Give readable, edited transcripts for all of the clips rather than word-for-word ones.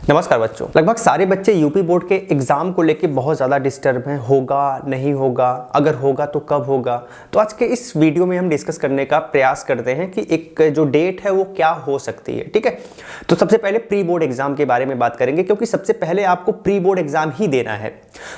नमस्कार बच्चों। लगभग सारे बच्चे यूपी बोर्ड के एग्जाम को लेके बहुत ज़्यादा डिस्टर्ब हैं। होगा नहीं होगा, अगर होगा तो कब होगा। तो आज के इस वीडियो में हम डिस्कस करने का प्रयास करते हैं कि एक जो डेट है वो क्या हो सकती है। ठीक है, तो सबसे पहले प्री बोर्ड एग्जाम के बारे में बात करेंगे, क्योंकि सबसे पहले आपको प्री बोर्ड एग्जाम ही देना है।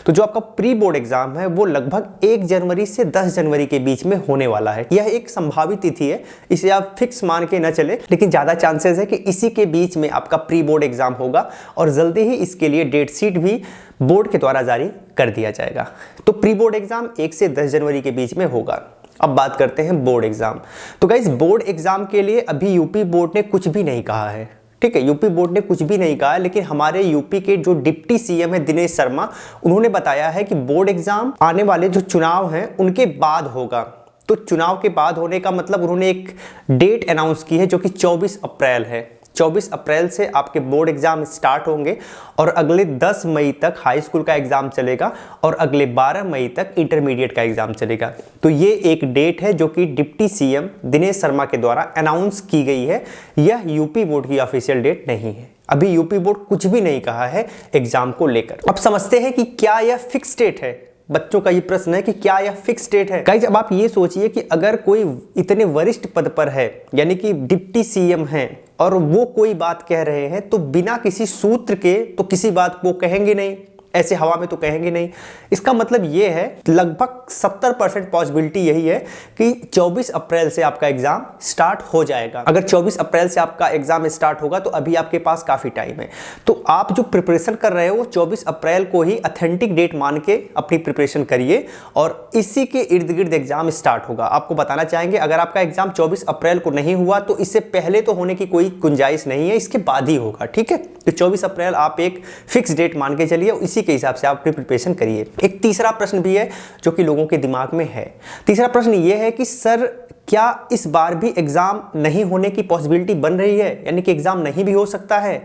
तो जो आपका प्री बोर्ड एग्जाम है वो लगभग 1 जनवरी से 10 जनवरी के बीच में होने वाला है। यह एक संभावित तिथि है, इसे आप फिक्स मान के न चले, लेकिन ज़्यादा चांसेस है कि इसी के बीच में आपका प्री बोर्ड एग्जाम होगा और जल्दी ही इसके लिए डेट शीट भी बोर्ड के द्वारा जारी कर दिया जाएगा। तो प्री बोर्ड एग्जाम 1 से 10 जनवरी के बीच में होगा। अब बात करते हैं बोर्ड एग्जाम। तो गाइस, बोर्ड एग्जाम के लिए अभी यूपी बोर्ड ने कुछ भी नहीं कहा है। ठीक है, यूपी बोर्ड ने कुछ भी नहीं कहा है, लेकिन हमारे यूपी के जो डिप्टी सीएम है दिनेश शर्मा, उन्होंने बताया है कि बोर्ड एग्जाम आने वाले जो चुनाव हैं उनके बाद होगा। तो चुनाव के बाद होने का मतलब उन्होंने एक डेट अनाउंस की है जो कि 24 अप्रैल है। 24 अप्रैल से आपके बोर्ड एग्जाम स्टार्ट होंगे और अगले 10 मई तक हाई स्कूल का एग्जाम चलेगा और अगले 12 मई तक इंटरमीडिएट का एग्जाम चलेगा। तो ये एक डेट है जो कि डिप्टी सीएम दिनेश शर्मा के द्वारा अनाउंस की गई है। यह यूपी बोर्ड की ऑफिशियल डेट नहीं है। अभी यूपी बोर्ड कुछ भी नहीं कहा है एग्जाम को लेकर। अब समझते हैं कि क्या यह फिक्स डेट है। बच्चों का ये प्रश्न है कि क्या यह फिक्स डेट है। गाइस, अब आप ये सोचिए कि अगर कोई इतने वरिष्ठ पद पर है, यानी कि डिप्टी सीएम है, और वो कोई बात कह रहे हैं, तो बिना किसी सूत्र के तो किसी बात को कहेंगे नहीं, ऐसे हवा में तो कहेंगे नहीं। इसका मतलब ये है लगभग 70% पॉसिबिलिटी यही है कि 24 अप्रैल से आपका एग्जाम स्टार्ट हो जाएगा। अगर 24 अप्रैल से आपका एग्जाम स्टार्ट होगा तो अभी आपके पास काफ़ी टाइम है। तो आप जो प्रिपरेशन कर रहे हो वो 24 अप्रैल को ही ऑथेंटिक डेट मान के अपनी प्रिपरेशन करिए और इसी के इर्द गिर्द एग्जाम स्टार्ट होगा। आपको बताना चाहेंगे, अगर आपका एग्जाम 24 अप्रैल को नहीं हुआ तो इससे पहले तो होने की कोई गुंजाइश नहीं है, इसके बाद ही होगा। ठीक है, तो 24 अप्रैल आप एक फिक्स डेट मान के चलिए, इसी के हिसाब से आप अपनी प्रिपरेशन करिए। एक तीसरा प्रश्न भी है जो कि लोगों के दिमाग में है। तीसरा प्रश्न ये है कि सर, क्या इस बार भी एग्जाम नहीं होने की पॉसिबिलिटी बन रही है, यानी कि एग्जाम नहीं भी हो सकता है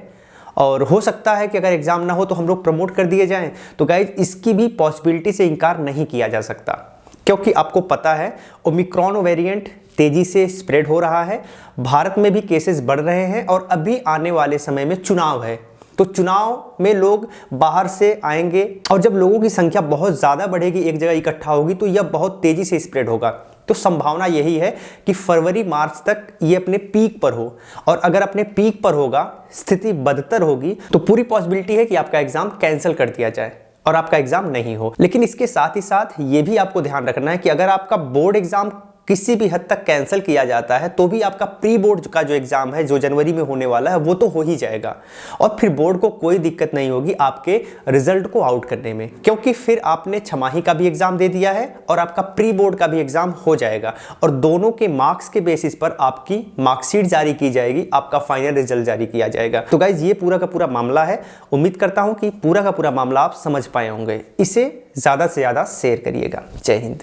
और हो सकता है कि अगर एग्जाम ना हो तो हम लोग प्रमोट कर दिए जाएं। तो गाइज, इसकी भी पॉसिबिलिटी से इनकार नहीं किया जा सकता, क्योंकि आपको पता है ओमिक्रॉन वेरिएंट तेजी से स्प्रेड हो रहा है, भारत में भी केसेस बढ़ रहे हैं और अभी आने वाले समय में चुनाव है। तो चुनाव में लोग बाहर से आएंगे और जब लोगों की संख्या बहुत ज़्यादा बढ़ेगी, एक जगह इकट्ठा होगी, तो यह बहुत तेज़ी से स्प्रेड होगा। तो संभावना यही है कि फरवरी मार्च तक ये अपने पीक पर हो, और अगर अपने पीक पर होगा, स्थिति बदतर होगी, तो पूरी पॉसिबिलिटी है कि आपका एग्जाम कैंसिल कर दिया जाए और आपका एग्जाम नहीं हो। लेकिन इसके साथ ही साथ ये भी आपको ध्यान रखना है कि अगर आपका बोर्ड एग्जाम किसी भी हद तक कैंसिल किया जाता है तो भी आपका प्री बोर्ड का जो एग्जाम है जो जनवरी में होने वाला है वो तो हो ही जाएगा, और फिर बोर्ड को कोई दिक्कत नहीं होगी आपके रिजल्ट को आउट करने में, क्योंकि फिर आपने छमाही का भी एग्जाम दे दिया है और आपका प्री बोर्ड का भी एग्जाम हो जाएगा और दोनों के मार्क्स के बेसिस पर आपकी मार्कशीट जारी की जाएगी, आपका फाइनल रिजल्ट जारी किया जाएगा। तो गाइज, ये पूरा का पूरा मामला है। उम्मीद करता हूं कि पूरा का पूरा मामला आप समझ पाए होंगे। इसे ज्यादा से ज्यादा शेयर करिएगा। जय हिंद।